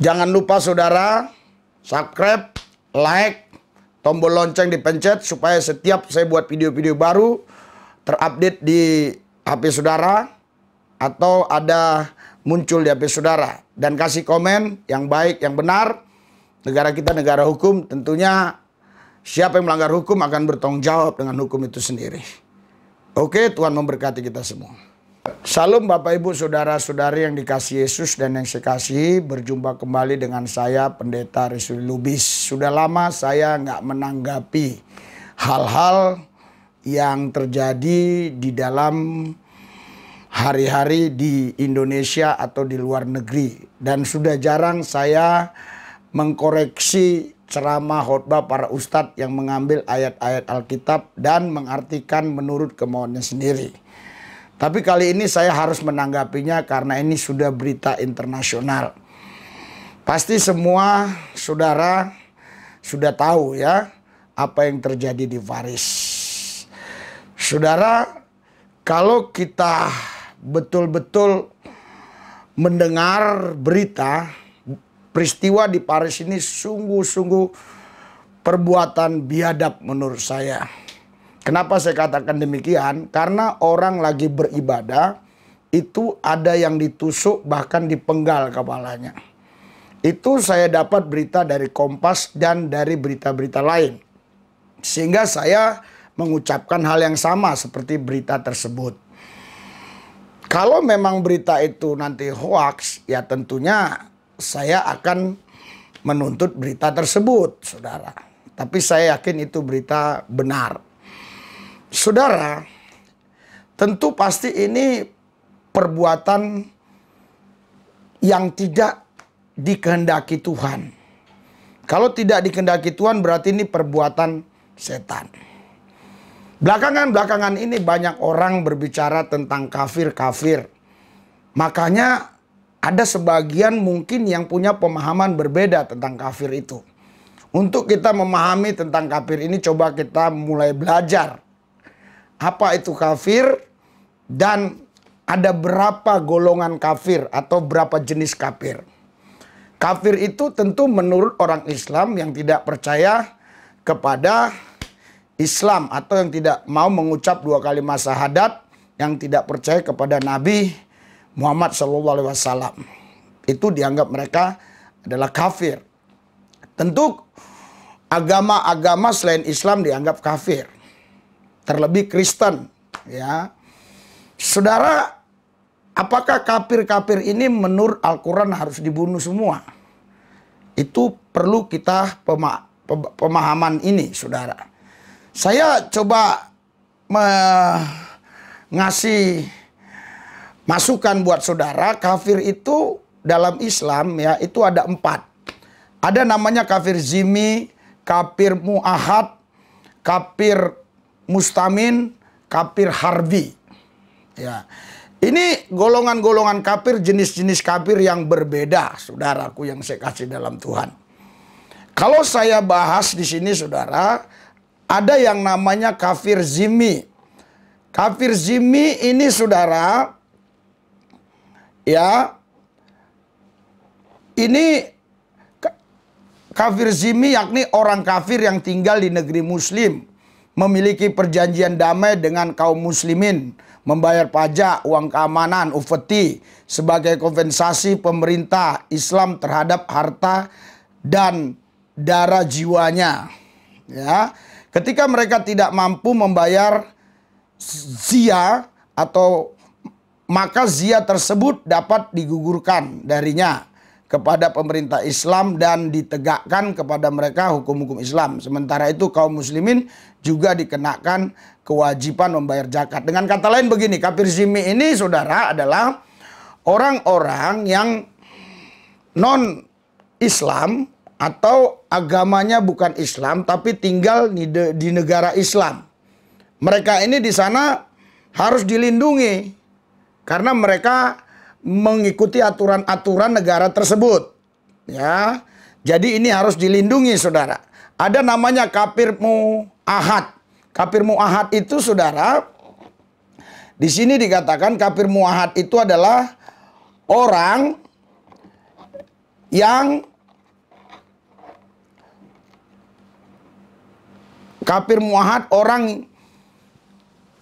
Jangan lupa saudara, subscribe, like, tombol lonceng dipencet supaya setiap saya buat video-video baru terupdate di HP saudara atau ada muncul di HP saudara. Dan kasih komen yang baik, yang benar. Negara kita negara hukum, tentunya siapa yang melanggar hukum akan bertanggung jawab dengan hukum itu sendiri. Oke, Tuhan memberkati kita semua. Salam Bapak Ibu Saudara-saudari yang dikasihi Yesus dan yang saya kasihi. Berjumpa kembali dengan saya Pendeta Rizky Lubis. Sudah lama saya nggak menanggapi hal-hal yang terjadi di dalam hari-hari di Indonesia atau di luar negeri. Dan sudah jarang saya mengkoreksi ceramah khotbah para ustadz yang mengambil ayat-ayat Alkitab dan mengartikan menurut kemauannya sendiri. Tapi kali ini saya harus menanggapinya karena ini sudah berita internasional. Pasti semua saudara sudah tahu ya apa yang terjadi di Paris. Saudara, kalau kita betul-betul mendengar berita, peristiwa di Paris ini sungguh-sungguh perbuatan biadab menurut saya. Kenapa saya katakan demikian? Karena orang lagi beribadah, itu ada yang ditusuk bahkan dipenggal kepalanya. Itu saya dapat berita dari Kompas dan dari berita-berita lain. Sehingga saya mengucapkan hal yang sama seperti berita tersebut. Kalau memang berita itu nanti hoax, ya tentunya saya akan menuntut berita tersebut, saudara. Tapi saya yakin itu berita benar. Saudara, tentu pasti ini perbuatan yang tidak dikehendaki Tuhan. Kalau tidak dikehendaki Tuhan berarti ini perbuatan setan. Belakangan ini banyak orang berbicara tentang kafir-kafir. Makanya ada sebagian mungkin yang punya pemahaman berbeda tentang kafir itu. Untuk kita memahami tentang kafir ini coba kita mulai belajar. Apa itu kafir dan ada berapa golongan kafir atau berapa jenis kafir. Kafir itu tentu menurut orang Islam yang tidak percaya kepada Islam atau yang tidak mau mengucap 2 kalimat syahadat, yang tidak percaya kepada Nabi Muhammad SAW. Itu dianggap mereka adalah kafir. Tentu agama-agama selain Islam dianggap kafir. Terlebih Kristen, ya. Saudara, apakah kafir-kafir ini menurut Al-Quran harus dibunuh semua? Itu perlu kita pemahaman ini, saudara. Saya coba ngasih masukan buat saudara. Kafir itu dalam Islam ya itu ada 4. Ada namanya kafir zimmi, kafir mu'ahad, kafir mustamin, kafir harbi. Ya. Ini golongan-golongan kafir, jenis-jenis kafir yang berbeda, saudaraku yang saya kasih dalam Tuhan. Kalau saya bahas di sini, saudara, ada yang namanya kafir zimmi. Kafir zimmi ini, saudara, ya, ini kafir zimmi yakni orang kafir yang tinggal di negeri Muslim, memiliki perjanjian damai dengan kaum muslimin, membayar pajak, uang keamanan, upeti sebagai kompensasi pemerintah Islam terhadap harta dan darah jiwanya. Ya, ketika mereka tidak mampu membayar ziyah atau maka ziyah tersebut dapat digugurkan darinya kepada pemerintah Islam dan ditegakkan kepada mereka hukum-hukum Islam. Sementara itu kaum muslimin juga dikenakan kewajiban membayar zakat. Dengan kata lain begini, kafir zimmi ini saudara adalah orang-orang yang non-Islam atau agamanya bukan Islam tapi tinggal di negara Islam. Mereka ini di sana harus dilindungi karena mereka mengikuti aturan-aturan negara tersebut. Ya. Jadi ini harus dilindungi, saudara. Ada namanya kafir mu'ahad. Kafir mu'ahad itu, saudara, di sini dikatakan kafir mu'ahad itu adalah orang yang kafir muahad orang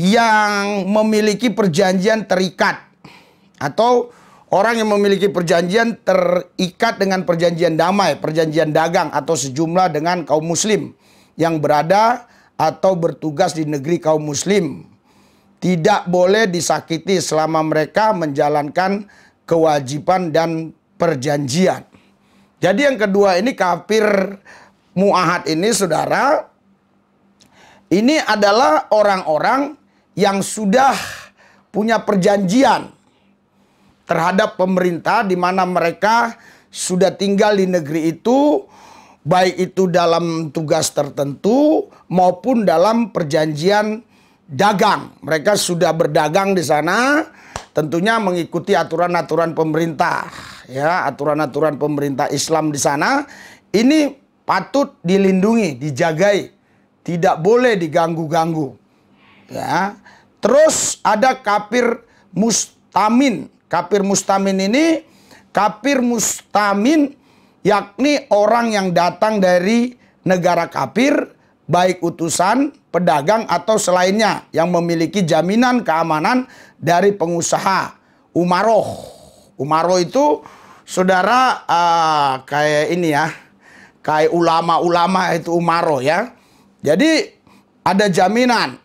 yang memiliki perjanjian terikat, atau orang yang memiliki perjanjian terikat dengan perjanjian damai, perjanjian dagang atau sejumlah dengan kaum muslim yang berada atau bertugas di negeri kaum muslim. Tidak boleh disakiti selama mereka menjalankan kewajiban dan perjanjian. Jadi yang kedua ini kafir muahad ini, saudara, ini adalah orang-orang yang sudah punya perjanjian terhadap pemerintah, di mana mereka sudah tinggal di negeri itu, baik itu dalam tugas tertentu maupun dalam perjanjian dagang. Mereka sudah berdagang di sana, tentunya mengikuti aturan-aturan pemerintah, ya, aturan-aturan pemerintah Islam di sana. Ini patut dilindungi, dijagai, tidak boleh diganggu-ganggu, ya. Terus ada kafir mustamin. Kafir mustamin ini, kafir mustamin yakni orang yang datang dari negara kafir, baik utusan, pedagang atau selainnya, yang memiliki jaminan keamanan dari pengusaha. Umaroh. Umaroh itu, saudara, kayak ini ya, kayak ulama-ulama itu umaroh ya. Jadi ada jaminan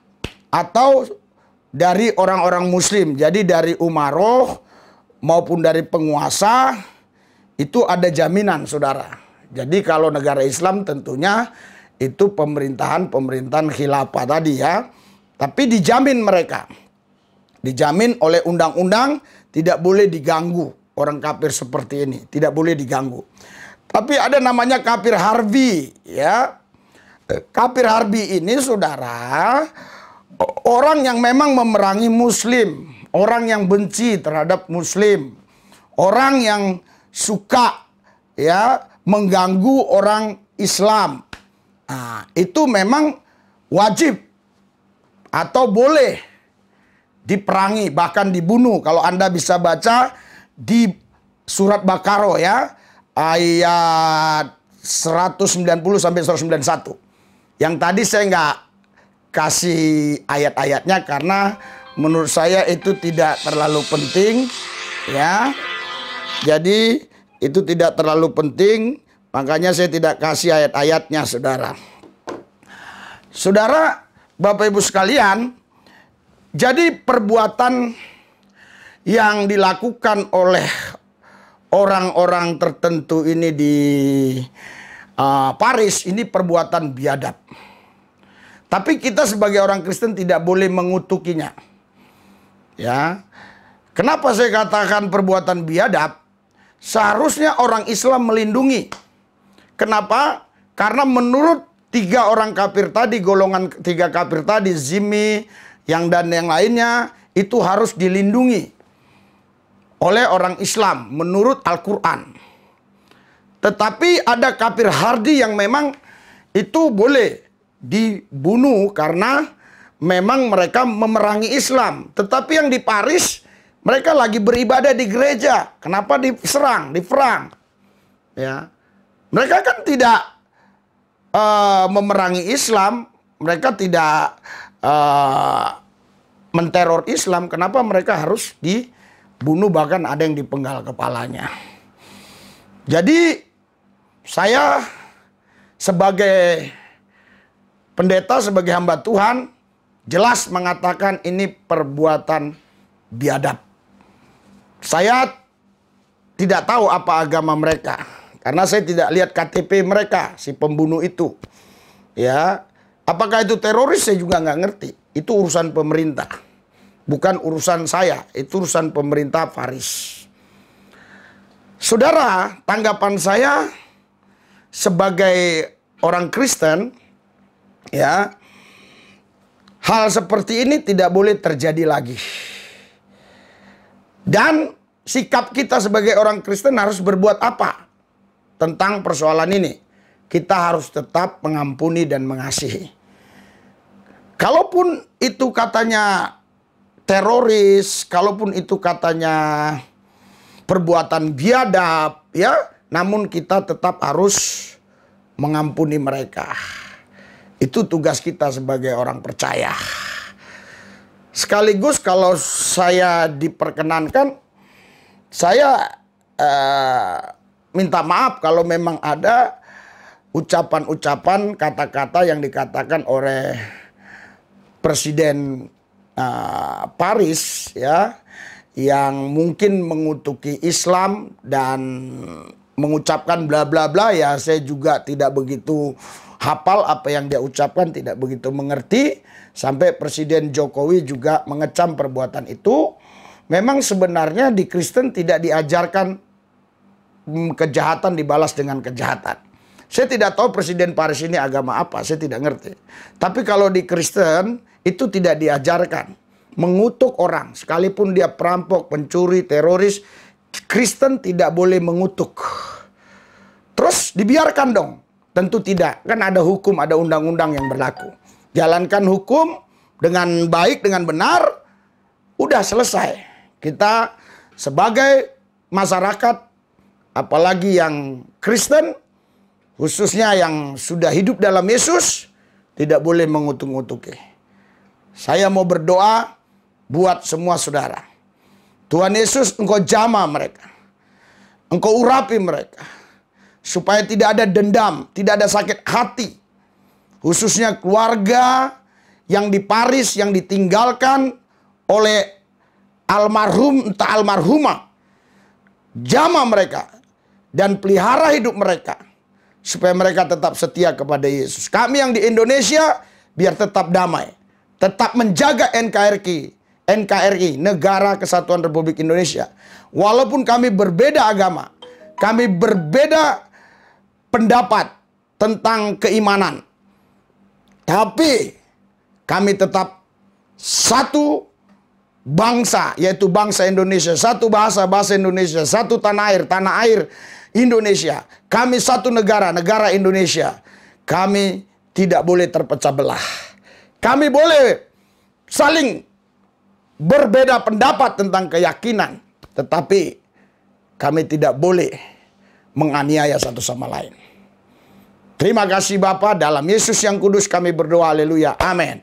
atau dari orang-orang muslim. Jadi dari umaroh maupun dari penguasa itu ada jaminan, saudara. Jadi kalau negara Islam tentunya itu pemerintahan khilafah tadi ya. Tapi dijamin mereka. Dijamin oleh undang-undang, tidak boleh diganggu. Orang kafir seperti ini tidak boleh diganggu. Tapi ada namanya kafir harbi ya. Kafir harbi ini, saudara, orang yang memang memerangi muslim, orang yang benci terhadap muslim, orang yang suka ya mengganggu orang Islam. Nah, itu memang wajib atau boleh diperangi, bahkan dibunuh. Kalau Anda bisa baca di surat Baqarah ya, ayat 190 sampai 191. Yang tadi saya nggak kasih ayat-ayatnya karena menurut saya itu tidak terlalu penting ya. Jadi itu tidak terlalu penting, makanya saya tidak kasih ayat-ayatnya, saudara. Saudara, Bapak Ibu sekalian, jadi perbuatan yang dilakukan oleh orang-orang tertentu ini di Paris ini perbuatan biadab. Tapi kita sebagai orang Kristen tidak boleh mengutukinya. Ya. Kenapa saya katakan perbuatan biadab? Seharusnya orang Islam melindungi. Kenapa? Karena menurut tiga orang kafir tadi, golongan tiga kafir tadi, Zimmi, dan yang lainnya, itu harus dilindungi oleh orang Islam menurut Al-Quran. Tetapi ada kafir hardi yang memang itu boleh dibunuh karena memang mereka memerangi Islam. Tetapi yang di Paris, mereka lagi beribadah di gereja. Kenapa diserang, diperang? Ya, mereka kan tidak memerangi Islam. Mereka tidak menteror Islam. Kenapa mereka harus dibunuh, bahkan ada yang dipenggal kepalanya? Jadi saya sebagai pendeta, sebagai hamba Tuhan, jelas mengatakan ini perbuatan biadab. Saya tidak tahu apa agama mereka, karena saya tidak lihat KTP mereka, si pembunuh itu. Ya, apakah itu teroris saya juga nggak ngerti. Itu urusan pemerintah, bukan urusan saya. Itu urusan pemerintah Paris. Saudara, tanggapan saya sebagai orang Kristen, ya, hal seperti ini tidak boleh terjadi lagi. Dan sikap kita sebagai orang Kristen harus berbuat apa tentang persoalan ini? Kita harus tetap mengampuni dan mengasihi. Kalaupun itu katanya teroris, kalaupun itu katanya perbuatan biadab, ya, namun kita tetap harus mengampuni mereka. Itu tugas kita sebagai orang percaya. Sekaligus kalau saya diperkenankan, saya minta maaf kalau memang ada ucapan-ucapan, kata-kata yang dikatakan oleh Presiden Paris ya, yang mungkin mengutuki Islam dan mengucapkan bla bla bla. Ya, saya juga tidak begitu hafal apa yang dia ucapkan, tidak begitu mengerti. Sampai Presiden Jokowi juga mengecam perbuatan itu. Memang sebenarnya di Kristen tidak diajarkan kejahatan dibalas dengan kejahatan. Saya tidak tahu Presiden Paris ini agama apa, saya tidak ngerti. Tapi kalau di Kristen itu tidak diajarkan mengutuk orang, sekalipun dia perampok, pencuri, teroris. Kristen tidak boleh mengutuk. Terus dibiarkan dong? Tentu tidak. Kan ada hukum, ada undang-undang yang berlaku. Jalankan hukum dengan baik, dengan benar, udah selesai. Kita sebagai masyarakat, apalagi yang Kristen, khususnya yang sudah hidup dalam Yesus, tidak boleh mengutuk-ngutuki. Saya mau berdoa buat semua saudara. Tuhan Yesus, Engkau jamah mereka. Engkau urapi mereka. Supaya tidak ada dendam, tidak ada sakit hati. Khususnya keluarga yang di Paris, yang ditinggalkan oleh almarhum, entah almarhumah. Jamah mereka dan pelihara hidup mereka. Supaya mereka tetap setia kepada Yesus. Kami yang di Indonesia biar tetap damai. Tetap menjaga NKRI, Negara Kesatuan Republik Indonesia. Walaupun kami berbeda agama, kami berbeda pendapat tentang keimanan, tapi kami tetap satu bangsa, yaitu bangsa Indonesia. Satu bahasa, bahasa Indonesia. Satu tanah air Indonesia. Kami satu negara, negara Indonesia. Kami tidak boleh terpecah belah. Kami boleh saling berbeda pendapat tentang keyakinan, tetapi kami tidak boleh menganiaya satu sama lain. Terima kasih Bapa, dalam Yesus yang kudus kami berdoa, haleluya, amin.